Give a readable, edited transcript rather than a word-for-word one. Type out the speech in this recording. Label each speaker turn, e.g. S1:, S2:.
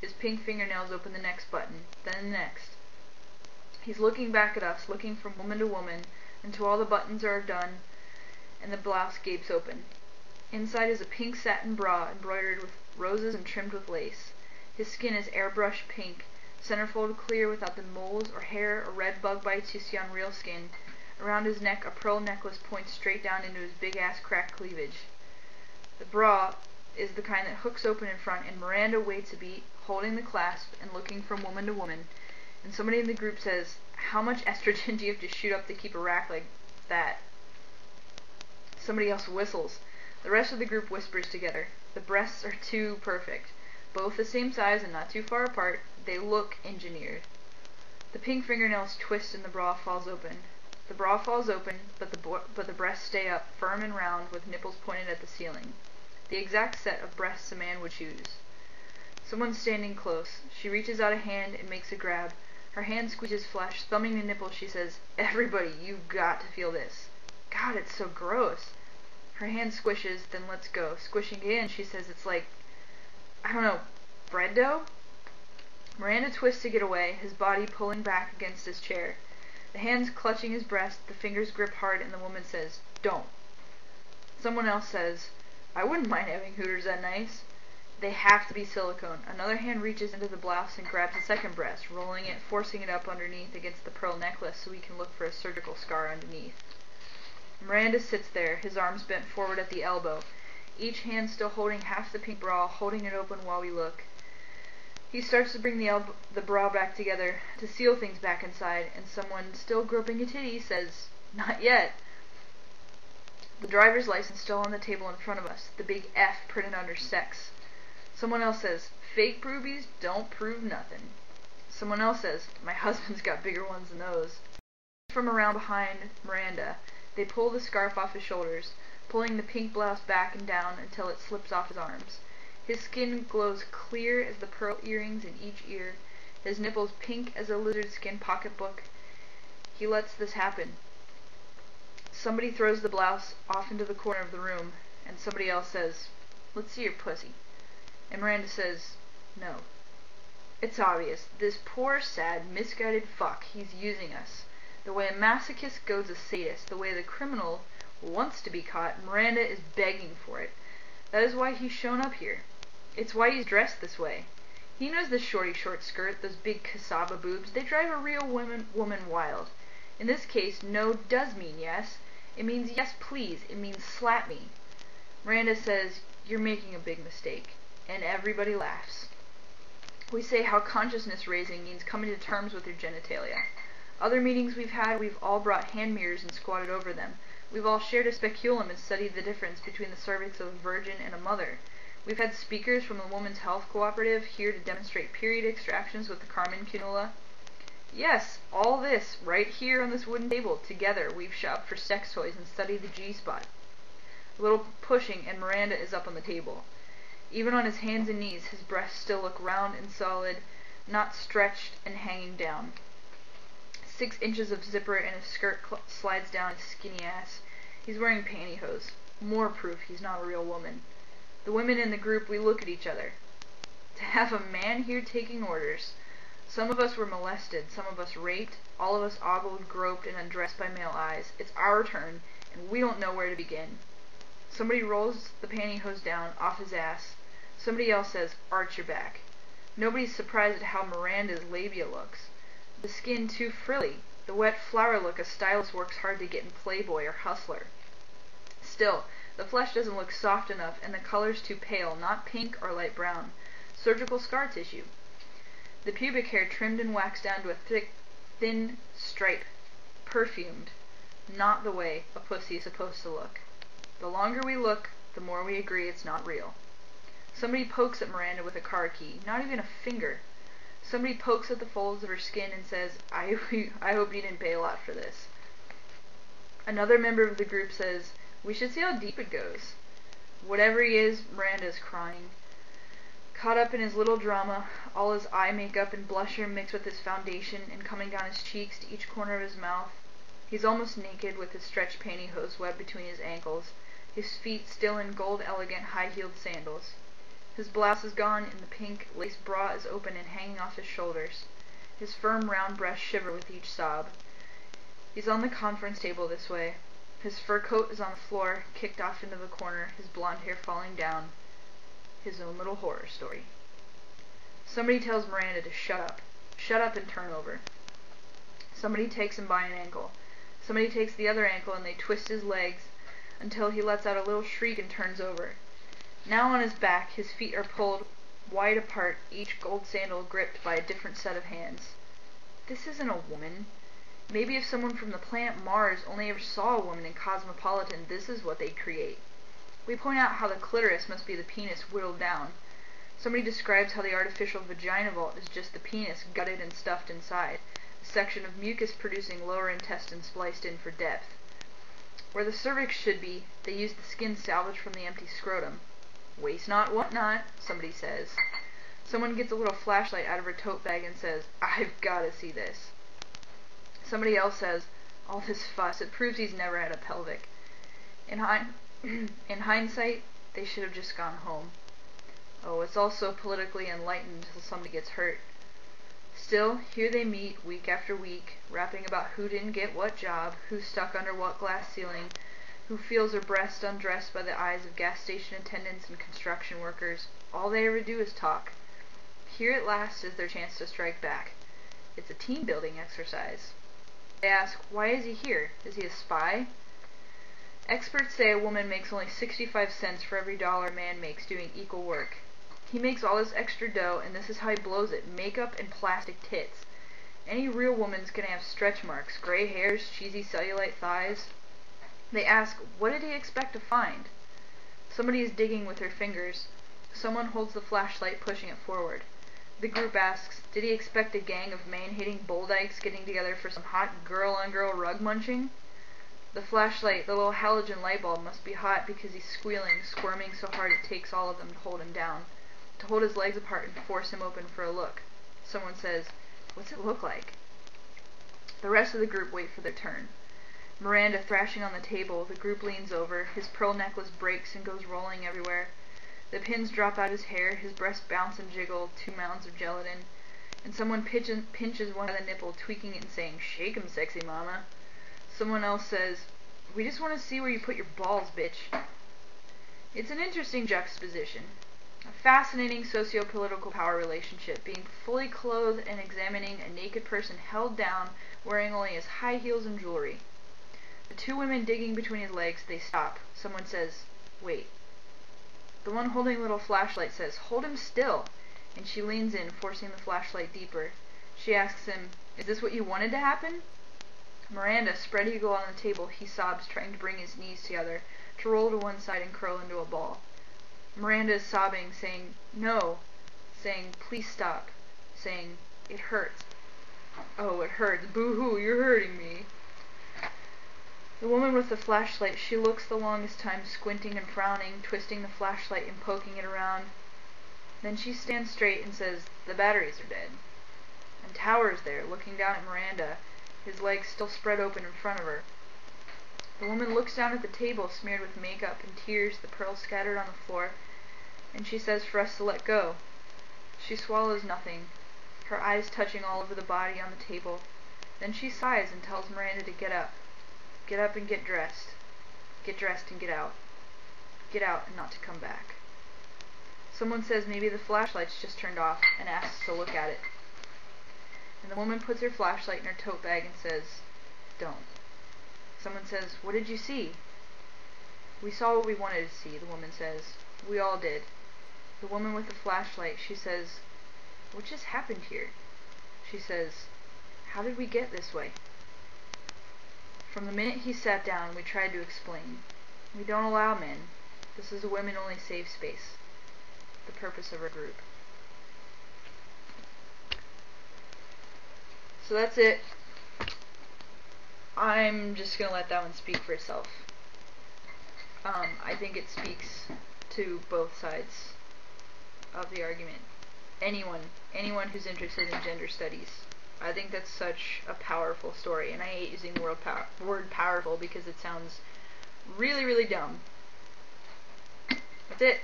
S1: His pink fingernails open the next button, then the next. He's looking back at us, looking from woman to woman, until all the buttons are done and the blouse gapes open. Inside is a pink satin bra embroidered with roses and trimmed with lace. His skin is airbrushed pink, centerfold clear without the moles or hair or red bug bites you see on real skin. Around his neck, a pearl necklace points straight down into his big-ass cracked cleavage. The bra is the kind that hooks open in front, and Miranda waits a beat, holding the clasp and looking from woman to woman, and somebody in the group says, "How much estrogen do you have to shoot up to keep a rack like that?" Somebody else whistles. The rest of the group whispers together. The breasts are too perfect. Both the same size and not too far apart, they look engineered. The pink fingernails twist and the bra falls open. The bra falls open, but the breasts stay up, firm and round, with nipples pointed at the ceiling. The exact set of breasts a man would choose. Someone's standing close. She reaches out a hand and makes a grab. Her hand squeezes flesh. Thumbing the nipple, she says, "Everybody, you've got to feel this." God, it's so gross. Her hand squishes, then lets go. Squishing again, she says it's like, I don't know, bread dough? Miranda twists to get away, his body pulling back against his chair. The hands clutching his breast, the fingers grip hard, and the woman says, "Don't." Someone else says, "I wouldn't mind having hooters that nice." They have to be silicone. Another hand reaches into the blouse and grabs the second breast, rolling it, forcing it up underneath against the pearl necklace so we can look for a surgical scar underneath. Miranda sits there, his arms bent forward at the elbow, each hand still holding half the pink bra, holding it open while we look. He starts to bring the bra back together, to seal things back inside, and someone, still groping a titty, says, "Not yet." The driver's license still on the table in front of us, the big F printed under sex. Someone else says, "Fake boobies don't prove nothing." Someone else says, "My husband's got bigger ones than those." From around behind Miranda, they pull the scarf off his shoulders, pulling the pink blouse back and down until it slips off his arms. His skin glows clear as the pearl earrings in each ear, his nipples pink as a lizard skin pocketbook. He lets this happen. Somebody throws the blouse off into the corner of the room, and somebody else says, "Let's see your pussy." And Miranda says, "No." It's obvious. This poor, sad, misguided fuck, he's using us. The way a masochist goads a sadist, the way the criminal wants to be caught, Miranda is begging for it. That is why he's shown up here. It's why he's dressed this way. He knows the shorty short skirt, those big cassava boobs, they drive a real woman wild. In this case, no does mean yes. It means yes please. It means slap me. Miranda says, "You're making a big mistake." And everybody laughs. We say how consciousness raising means coming to terms with your genitalia. Other meetings we've had, we've all brought hand mirrors and squatted over them. We've all shared a speculum and studied the difference between the cervix of a virgin and a mother. We've had speakers from the Women's Health Cooperative here to demonstrate period extractions with the Carmen cannula. Yes, all this, right here on this wooden table, together, we've shopped for sex toys and studied the G-spot. A little pushing, and Miranda is up on the table. Even on his hands and knees, his breasts still look round and solid, not stretched and hanging down. 6 inches of zipper and his skirt slides down his skinny ass. He's wearing pantyhose. More proof he's not a real woman. The women in the group, we look at each other. To have a man here taking orders. Some of us were molested, some of us raped, all of us ogled, groped, and undressed by male eyes. It's our turn, and we don't know where to begin. Somebody rolls the pantyhose down off his ass. Somebody else says, "Arch your back." Nobody's surprised at how Miranda's labia looks. The skin too frilly, the wet flower look a stylist works hard to get in Playboy or Hustler. Still, the flesh doesn't look soft enough, and the color's too pale, not pink or light brown. Surgical scar tissue. The pubic hair trimmed and waxed down to a thick, thin stripe. Perfumed. Not the way a pussy is supposed to look. The longer we look, the more we agree it's not real. Somebody pokes at Miranda with a car key, not even a finger. Somebody pokes at the folds of her skin and says, I hope you didn't pay a lot for this. Another member of the group says, "We should see how deep it goes." Whatever he is, Miranda's crying. Caught up in his little drama, all his eye makeup and blusher mixed with his foundation and coming down his cheeks to each corner of his mouth. He's almost naked with his stretched pantyhose webbed between his ankles, his feet still in gold elegant high-heeled sandals. His blouse is gone, and the pink lace bra is open and hanging off his shoulders. His firm, round breasts shiver with each sob. He's on the conference table this way. His fur coat is on the floor, kicked off into the corner, his blonde hair falling down. His own little horror story. Somebody tells Miranda to shut up. Shut up and turn over. Somebody takes him by an ankle. Somebody takes the other ankle and they twist his legs until he lets out a little shriek and turns over. Now on his back, his feet are pulled wide apart, each gold sandal gripped by a different set of hands. This isn't a woman. Maybe if someone from the planet Mars only ever saw a woman in Cosmopolitan, this is what they'd create. We point out how the clitoris must be the penis whittled down. Somebody describes how the artificial vagina vault is just the penis gutted and stuffed inside, a section of mucus-producing lower intestine spliced in for depth. Where the cervix should be, they use the skin salvaged from the empty scrotum. Waste not, want not, somebody says. Someone gets a little flashlight out of her tote bag and says, I've got to see this. Somebody else says, all this fuss, it proves he's never had a pelvic. In hindsight, they should have just gone home. Oh, it's all so politically enlightened until somebody gets hurt. Still, here they meet, week after week, rapping about who didn't get what job, who's stuck under what glass ceiling, who feels her breast undressed by the eyes of gas station attendants and construction workers. All they ever do is talk. Here at last is their chance to strike back. It's a team-building exercise. They ask, why is he here? Is he a spy? Experts say a woman makes only 65 cents for every dollar a man makes doing equal work. He makes all this extra dough, and this is how he blows it, makeup and plastic tits. Any real woman's gonna have stretch marks, gray hairs, cheesy cellulite thighs. They ask, what did he expect to find? Somebody is digging with her fingers. Someone holds the flashlight, pushing it forward. The group asks, did he expect a gang of man-hating bulldykes getting together for some hot girl-on-girl rug munching? The flashlight, the little halogen light bulb, must be hot because he's squealing, squirming so hard it takes all of them to hold him down, to hold his legs apart and force him open for a look. Someone says, what's it look like? The rest of the group wait for their turn. Miranda thrashing on the table, the group leans over, his pearl necklace breaks and goes rolling everywhere. The pins drop out his hair, his breasts bounce and jiggle, 2 mounds of gelatin, and someone pinches one by the nipple, tweaking it and saying, shake 'em, sexy mama. Someone else says, we just want to see where you put your balls, bitch. It's an interesting juxtaposition. A fascinating socio-political power relationship, being fully clothed and examining a naked person held down, wearing only his high heels and jewelry. The 2 women digging between his legs, they stop. Someone says, wait. The one holding the little flashlight says, hold him still, and she leans in, forcing the flashlight deeper. She asks him, is this what you wanted to happen? Miranda, spread eagle on the table, he sobs, trying to bring his knees together, to roll to one side and curl into a ball. Miranda is sobbing, saying, no, saying, please stop, saying, it hurts. Oh, it hurts. Boo-hoo, you're hurting me. The woman with the flashlight, she looks the longest time, squinting and frowning, twisting the flashlight and poking it around. Then she stands straight and says, the batteries are dead. And Tower's there, looking down at Miranda, his legs still spread open in front of her. The woman looks down at the table, smeared with makeup and tears, the pearls scattered on the floor, and she says for us to let go. She swallows nothing, her eyes touching all over the body on the table. Then she sighs and tells Miranda to get up. Get up and get dressed. Get dressed and get out. Get out and not to come back. Someone says maybe the flashlight's just turned off and asks to look at it. And the woman puts her flashlight in her tote bag and says, don't. Someone says, what did you see? We saw what we wanted to see, the woman says. We all did. The woman with the flashlight, she says, what just happened here? She says, how did we get this way? From the minute he sat down, we tried to explain. We don't allow men. This is a women-only safe space. The purpose of our group. So that's it. I'm just going to let that one speak for itself. I think it speaks to both sides of the argument. Anyone who's interested in gender studies. I think that's such a powerful story, and I hate using the word powerful because it sounds really, really dumb. That's it.